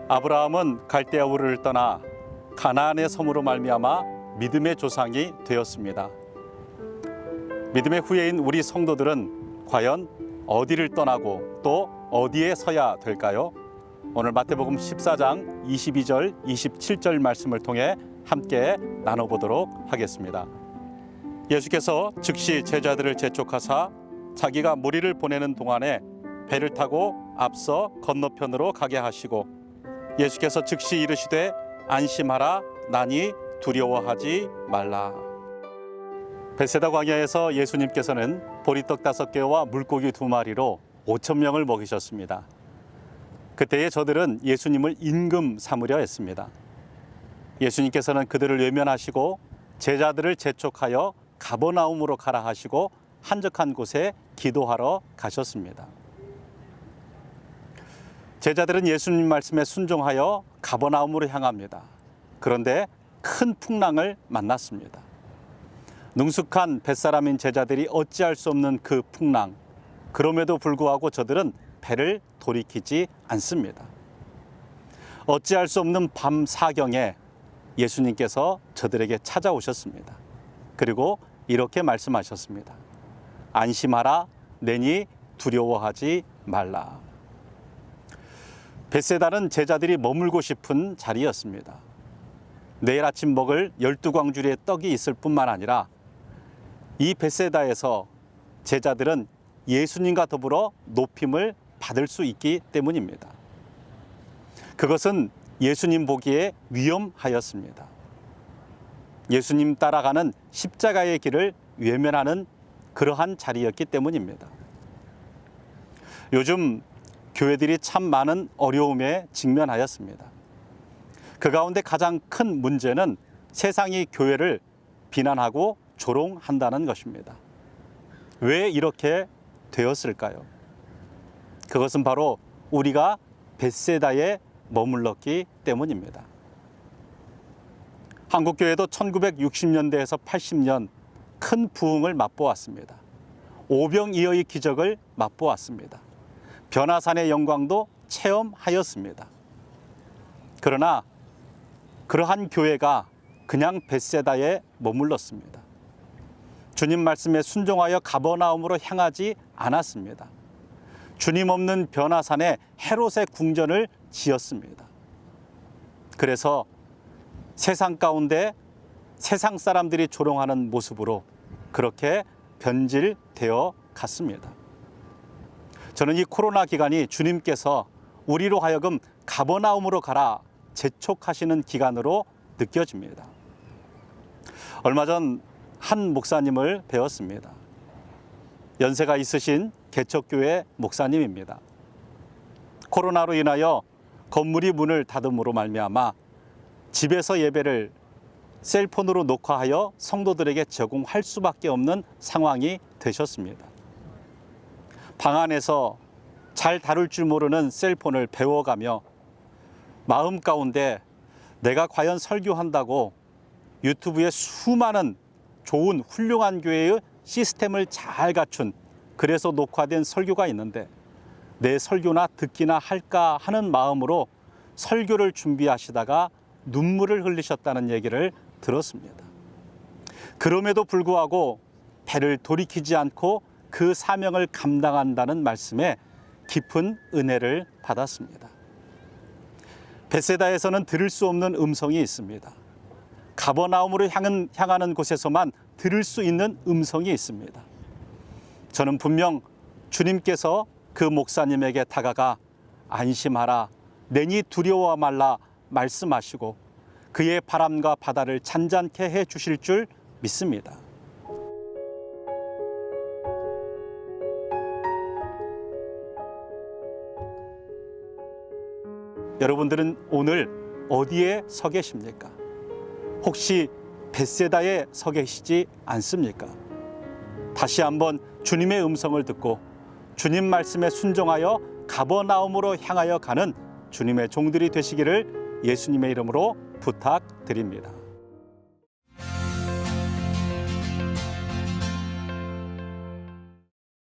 아브라함은 갈대아 우르를 떠나 가나안의 섬으로 말미암아 믿음의 조상이 되었습니다. 믿음의 후예인 우리 성도들은 과연 어디를 떠나고 또 어디에 서야 될까요? 오늘 마태복음 14장 22절, 27절 말씀을 통해 함께 나눠보도록 하겠습니다. 예수께서 즉시 제자들을 재촉하사 자기가 무리를 보내는 동안에 배를 타고 앞서 건너편으로 가게 하시고 예수께서 즉시 이르시되 안심하라 나니 두려워하지 말라. 벳세다 광야에서 예수님께서는 보리떡 5개와 물고기 2마리로 5,000명을 먹이셨습니다. 그때의 저들은 예수님을 임금 삼으려 했습니다. 예수님께서는 그들을 외면하시고 제자들을 재촉하여 가버나움으로 가라 하시고 한적한 곳에 기도하러 가셨습니다. 제자들은 예수님 말씀에 순종하여 가버나움으로 향합니다. 그런데 큰 풍랑을 만났습니다. 능숙한 뱃사람인 제자들이 어찌할 수 없는 그 풍랑, 그럼에도 불구하고 저들은 배를 돌이키지 않습니다. 어찌할 수 없는 밤 사경에 예수님께서 저들에게 찾아오셨습니다. 그리고 이렇게 말씀하셨습니다. 안심하라 내니 두려워하지 말라. 벳세다는 제자들이 머물고 싶은 자리였습니다. 내일 아침 먹을 12광주리의 떡이 있을 뿐만 아니라 이 벳세다에서 제자들은 예수님과 더불어 높임을 받을 수 있기 때문입니다. 그것은 예수님 보기에 위험하였습니다. 예수님 따라가는 십자가의 길을 외면하는 그러한 자리였기 때문입니다. 요즘 교회들이 참 많은 어려움에 직면하였습니다. 그 가운데 가장 큰 문제는 세상이 교회를 비난하고 조롱한다는 것입니다. 왜 이렇게 되었을까요? 그것은 바로 우리가 벳세다에 머물렀기 때문입니다. 한국교회도 1960년대에서 80년 큰 부흥을 맛보았습니다. 오병이어의 기적을 맛보았습니다. 변화산의 영광도 체험하였습니다. 그러나 그러한 교회가 그냥 벳세다에 머물렀습니다. 주님 말씀에 순종하여 가버나움으로 향하지 않았습니다. 주님 없는 변화산에 헤롯의 궁전을 지었습니다. 그래서 세상 가운데 세상 사람들이 조롱하는 모습으로 그렇게 변질되어 갔습니다. 저는 이 코로나 기간이 주님께서 우리로 하여금 가버나움으로 가라 재촉하시는 기간으로 느껴집니다. 얼마 전 한 목사님을 배웠습니다. 연세가 있으신 개척교회 목사님입니다. 코로나로 인하여 건물이 문을 닫음으로 말미암아 집에서 예배를 셀폰으로 녹화하여 성도들에게 제공할 수밖에 없는 상황이 되셨습니다. 방 안에서 잘 다룰 줄 모르는 셀폰을 배워가며 마음 가운데 내가 과연 설교한다고 유튜브에 수많은 좋은 훌륭한 교회의 시스템을 잘 갖춘 그래서 녹화된 설교가 있는데 내 설교나 듣기나 할까 하는 마음으로 설교를 준비하시다가 눈물을 흘리셨다는 얘기를 들었습니다. 그럼에도 불구하고 배를 돌이키지 않고 그 사명을 감당한다는 말씀에 깊은 은혜를 받았습니다. 벳세다에서는 들을 수 없는 음성이 있습니다. 가버나움으로 향하는 곳에서만 들을 수 있는 음성이 있습니다. 저는 분명 주님께서 그 목사님에게 다가가 안심하라 내니 두려워 말라 말씀하시고 그의 바람과 바다를 잔잔케 해 주실 줄 믿습니다. 여러분들은 오늘 어디에 서 계십니까? 혹시 벳세다에 서 계시지 않습니까? 다시 한번 주님의 음성을 듣고 주님 말씀에 순종하여 가버나움으로 향하여 가는 주님의 종들이 되시기를 예수님의 이름으로 부탁드립니다.